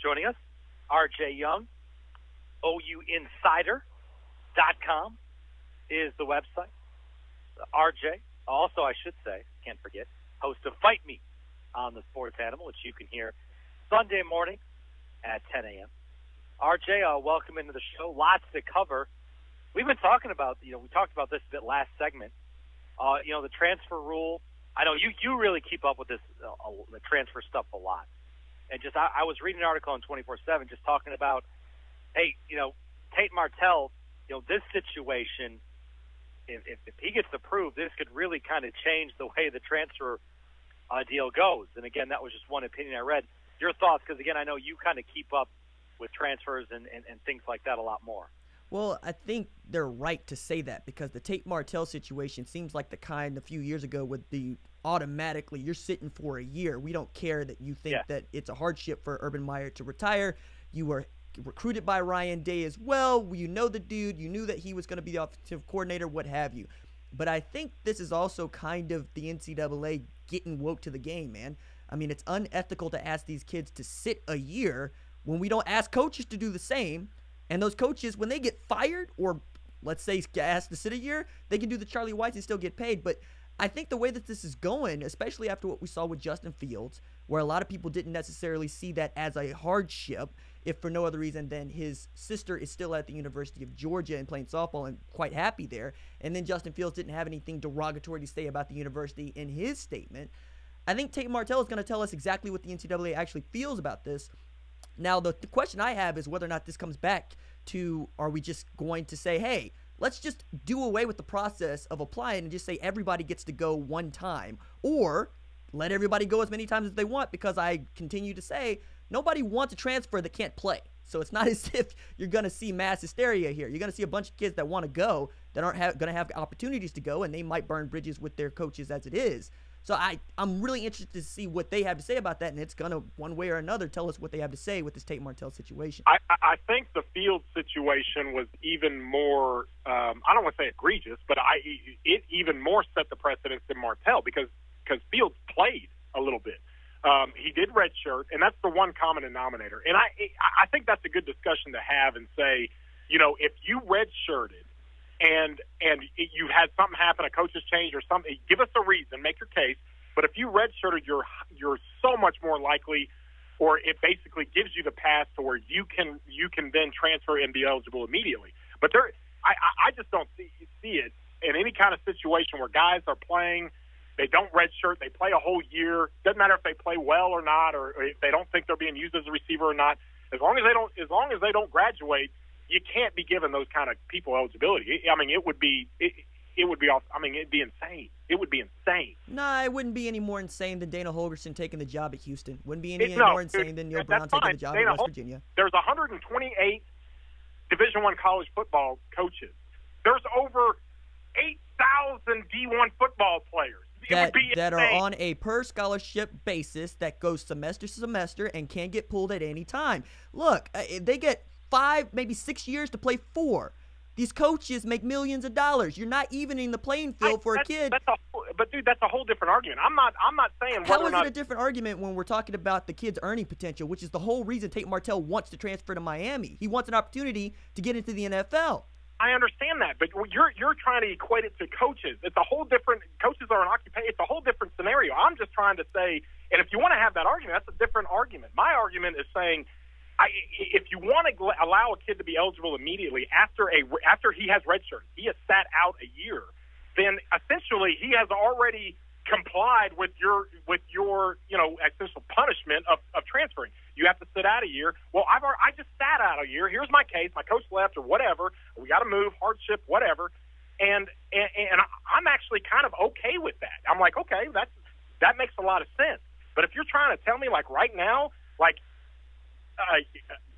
joining us. RJ Young, OUinsider.com is the website. RJ, also I should say, can't forget, host of Fight Me on the Sports Animal, which you can hear Sunday morning at 10 a.m. RJ, welcome into the show. Lots to cover. We've been talking about, we talked about this a bit last segment. The transfer rule. I know you really keep up with this, the transfer stuff a lot. And just, I was reading an article on 24/7 just talking about, hey, Tate Martell, this situation, if he gets approved, this could really kind of change the way the transfer deal goes. And again, that was just one opinion I read. Your thoughts, because again, I know you kind of keep up with transfers and things like that a lot more. Well, I think they're right to say that because the Tate Martell situation seems like the kind a few years ago would be automatically you're sitting for a year. We don't care that you think that it's a hardship for Urban Meyer to retire. You were recruited by Ryan Day as well. You know the dude. You knew that he was going to be the offensive coordinator, what have you. But I think this is also kind of the NCAA getting woke to the game, man. I mean, it's unethical to ask these kids to sit a year when we don't ask coaches to do the same. And those coaches, when they get fired or, let's say, asked to sit a year, they can do the Charlie Whites and still get paid. But I think the way that this is going, especially after what we saw with Justin Fields, where a lot of people didn't necessarily see that as a hardship, if for no other reason than his sister is still at the University of Georgia and playing softball and quite happy there. And then Justin Fields didn't have anything derogatory to say about the university in his statement. I think Tate Martell is going to tell us exactly what the NCAA actually feels about this. Now, the question I have is whether or not this comes back to, are we just going to say, hey, let's just do away with the process of applying and just say everybody gets to go one time, or let everybody go as many times as they want, because I continue to say nobody wants a transfer that can't play. So it's not as if you're going to see mass hysteria here. You're going to see a bunch of kids that want to go that aren't going to have opportunities to go, and they might burn bridges with their coaches as it is. So I'm really interested to see what they have to say about that, and it's going to, one way or another, tell us what they have to say with this Tate Martell situation. I think the Fields situation was even more, I don't want to say egregious, but it even more set the precedence than Martell because Fields played a little bit. He did redshirt, and that's the one common denominator. And I think that's a good discussion to have and say, if you redshirted, and you had something happen, a coach's change or something, give us a reason, make your case. But if you redshirted, you're so much more likely, or it basically gives you the path to where you can then transfer and be eligible immediately. But I just don't see it in any kind of situation where guys are playing, they don't redshirt, they play a whole year. Doesn't matter if they play well or not, or if they don't think they're being used as a receiver or not. As long as they don't graduate, you can't be given those kind of people eligibility. I mean, it would be off. I mean, it'd be insane. It would be insane. Nah, it wouldn't be any more insane than Dana Holgorsen taking the job at Houston. Wouldn't be any more insane than Neil Brown taking the job at West Virginia. There's 128 Division I college football coaches. There's over 8,000 D1 football players. That are on a per scholarship basis that goes semester to semester and can get pulled at any time. Look, they get 5, maybe 6 years to play 4. These coaches make millions of dollars. You're not evening the playing field for a kid. But dude, that's a whole different argument. I'm not saying how is it a different argument when we're talking about the kid's earning potential, which is the whole reason Tate Martell wants to transfer to Miami. He wants an opportunity to get into the NFL. I understand that, but you're trying to equate it to coaches. It's a whole different. Coaches are an occupation. It's a whole different scenario. I'm just trying to say, and if you want to have that argument, that's a different argument. My argument is saying, if you want to allow a kid to be eligible immediately after he has redshirted, he has sat out a year, then essentially he has already complied with your essential punishment of transferring. You have to sit out a year. Well, I just sat out a year. Here's my case. My coach left or whatever. We got to move, hardship, whatever. And I'm actually kind of okay with that. I'm like, okay, that makes a lot of sense. But if you're trying to tell me like right now, like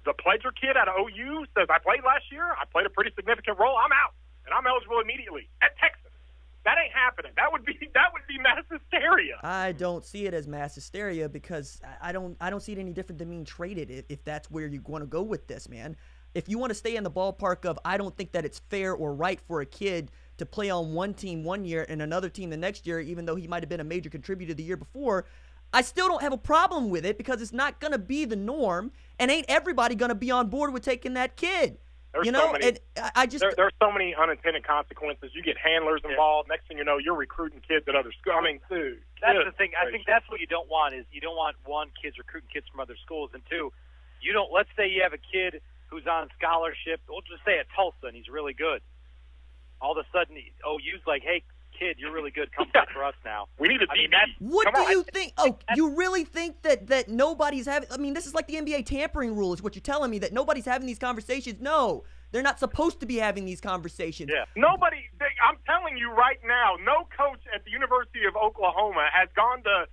the Pledger kid out of OU says, I played last year. I played a pretty significant role. I'm out, and I'm eligible immediately at Texas. That ain't happening. That would be mass hysteria. I don't see it as mass hysteria because I don't see it any different than being traded if that's where you want to go with this, man. If you want to stay in the ballpark of I don't think that it's fair or right for a kid to play on one team one year and another team the next year, even though he might have been a major contributor the year before, I still don't have a problem with it because it's not going to be the norm. And ain't everybody going to be on board with taking that kid? There's you know, so many, and there's so many unintended consequences. You get handlers involved. Next thing you know, you're recruiting kids at other schools. I mean, dude. That's the thing. I think that's what you don't want is you don't want, one, kids recruiting kids from other schools, and two, you don't. Let's say you have a kid who's on scholarship. We'll just say at Tulsa, and he's really good. All of a sudden, OU's like, hey, kid, you're really good. Come play for us now. We need a DB. What do you think? Oh, you really think that nobody's having – I mean, this is like the NBA tampering rule is what you're telling me, that nobody's having these conversations. No, they're not supposed to be having these conversations. Yeah. Nobody – I'm telling you right now, no coach at the University of Oklahoma has gone to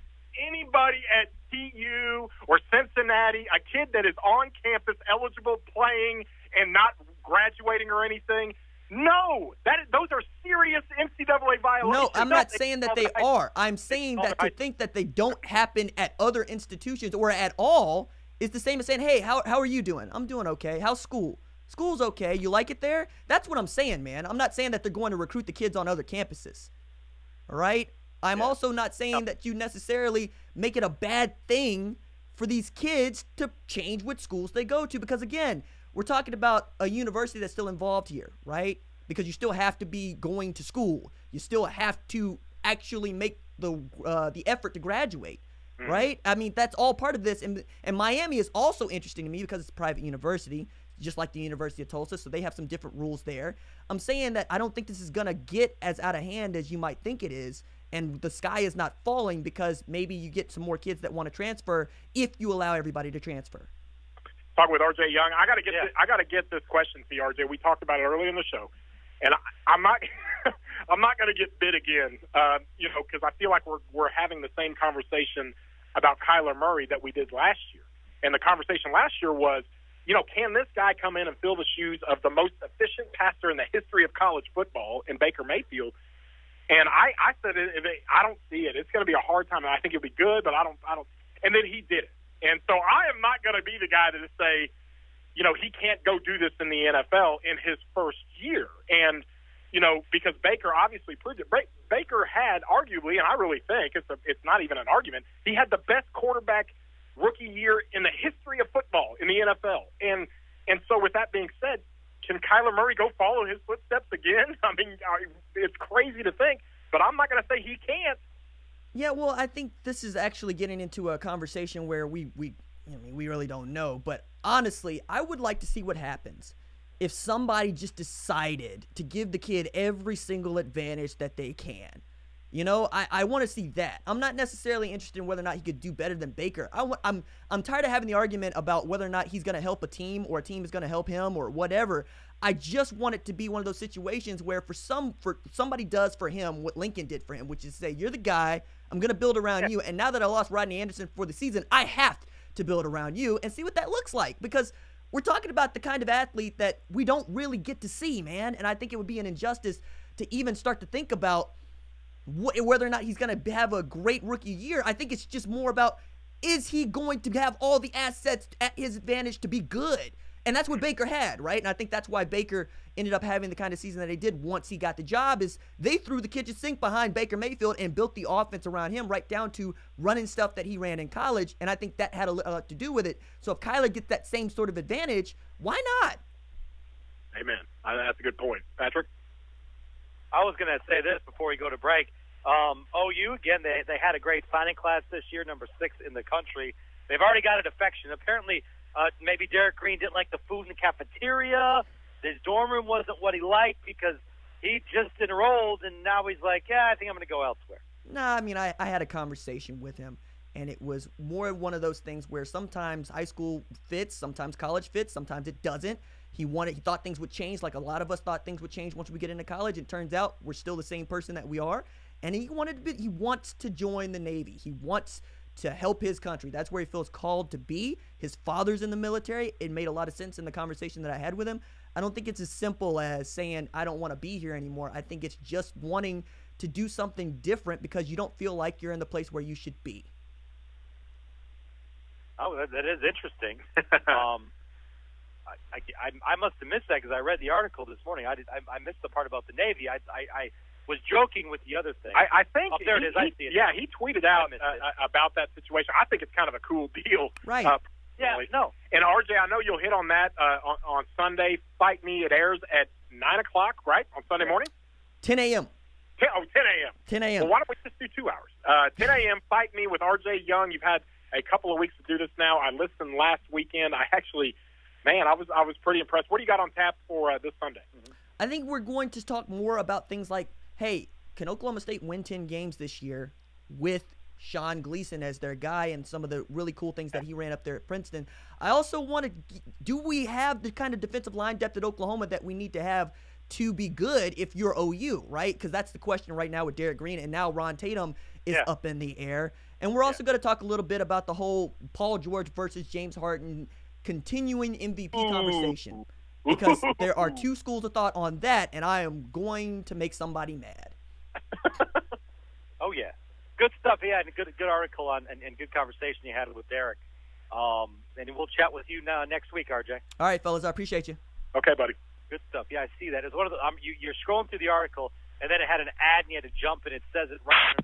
anybody at TU or Cincinnati, a kid that is on campus eligible, playing and not graduating or anything. No, those are serious NCAA violations. No, I'm not saying that they are. I'm saying that to think that they don't happen at other institutions or at all is the same as saying, hey, how are you doing? I'm doing okay. How's school? School's okay. You like it there? That's what I'm saying, man. I'm not saying that they're going to recruit the kids on other campuses. All right? I'm also not saying that you necessarily make it a bad thing for these kids to change what schools they go to because, again, we're talking about a university that's still involved here, right? Because you still have to be going to school. You still have to actually make the effort to graduate, right? I mean, that's all part of this. And Miami is also interesting to me because it's a private university, just like the University of Tulsa, so they have some different rules there. I'm saying that I don't think this is going to get as out of hand as you might think it is, and the sky is not falling because maybe you get some more kids that want to transfer if you allow everybody to transfer. Talking with RJ Young, I got to get this question to you, RJ. We talked about it earlier in the show, and I'm not I'm not going to get bit again, because I feel like we're having the same conversation about Kyler Murray that we did last year, and the conversation last year was, can this guy come in and fill the shoes of the most efficient passer in the history of college football in Baker Mayfield? And I said, I don't see it. It's going to be a hard time, and I think it'll be good, but I don't. And then he did it. And so I am not going to be the guy to say, he can't go do this in the NFL in his first year. And, because Baker obviously proved it. Baker had arguably, and I really think it's not even an argument, he had the best quarterback rookie year in the history of football in the NFL. And so with that being said, can Kyler Murray go follow his footsteps again? I mean, it's crazy to think, but I'm not going to say he can't. Yeah, well, I think this is actually getting into a conversation where we really don't know. But honestly, I would like to see what happens if somebody just decided to give the kid every single advantage that they can. I want to see that. I'm not necessarily interested in whether or not he could do better than Baker. I'm tired of having the argument about whether or not he's going to help a team or a team is going to help him or whatever. I just want it to be one of those situations where for somebody does for him what Lincoln did for him, which is say, you're the guy, I'm going to build around you, and now that I lost Rodney Anderson for the season, I have to build around you and see what that looks like, because we're talking about the kind of athlete that we don't really get to see, man, and I think it would be an injustice to even start to think about whether or not he's going to have a great rookie year. I think it's just more about, is he going to have all the assets at his advantage to be good? And that's what Baker had, right? And I think that's why Baker ended up having the kind of season that he did once he got the job, is they threw the kitchen sink behind Baker Mayfield and built the offense around him right down to running stuff that he ran in college, and I think that had a lot to do with it. So if Kyler gets that same sort of advantage, why not? Amen. That's a good point. Patrick? I was going to say this before we go to break. OU, again, they had a great signing class this year, number 6 in the country. They've already got a defection. Apparently, maybe Derek Green didn't like the food in the cafeteria. His dorm room wasn't what he liked because he just enrolled, and now he's like, I think I'm going to go elsewhere. No, I mean, I had a conversation with him, and it was more one of those things where sometimes high school fits, sometimes college fits, sometimes it doesn't. He thought things would change, like a lot of us thought things would change once we get into college. It turns out we're still the same person that we are, and he wants to join the Navy. He wants to help his country. That's where he feels called to be. His father's in the military. It made a lot of sense in the conversation that I had with him. I don't think it's as simple as saying, I don't want to be here anymore. I think it's just wanting to do something different because you don't feel like you're in the place where you should be. Oh, that is interesting. I must have missed that because I read the article this morning. I missed the part about the Navy. I was joking with the other thing. I think there it is. I see it. Yeah, he tweeted out about that situation. I think it's kind of a cool deal. Right. personally. Yeah, no. And RJ, I know you'll hit on that on Sunday. Fight Me. It airs at 9 o'clock, right, on Sunday morning? 10 a.m. 10 a.m. 10 a.m. Well, why don't we just do 2 hours? 10 a.m. Fight Me with RJ Young. You've had a couple of weeks to do this now. I listened last weekend. I actually, man, I was pretty impressed. What do you got on tap for this Sunday? Mm-hmm. I think we're going to talk more about things like, hey, can Oklahoma State win 10 games this year with Sean Gleason as their guy and some of the really cool things that he ran up there at Princeton? I also want to, do we have the kind of defensive line depth at Oklahoma that we need to have to be good if you're OU, right? Because that's the question right now with Derek Green, and now Ron Tatum is up in the air. And we're also going to talk a little bit about the whole Paul George versus James Harden continuing MVP conversation, because there are two schools of thought on that, and I am going to make somebody mad. Oh, yeah. Good stuff. Yeah, and good article on and good conversation you had with Derek. And we'll chat with you next week, RJ. All right, fellas, I appreciate you. Okay, buddy. Good stuff. Yeah, I see that. It's one of the you're scrolling through the article, and then it had an ad, and you had to jump, and it says it right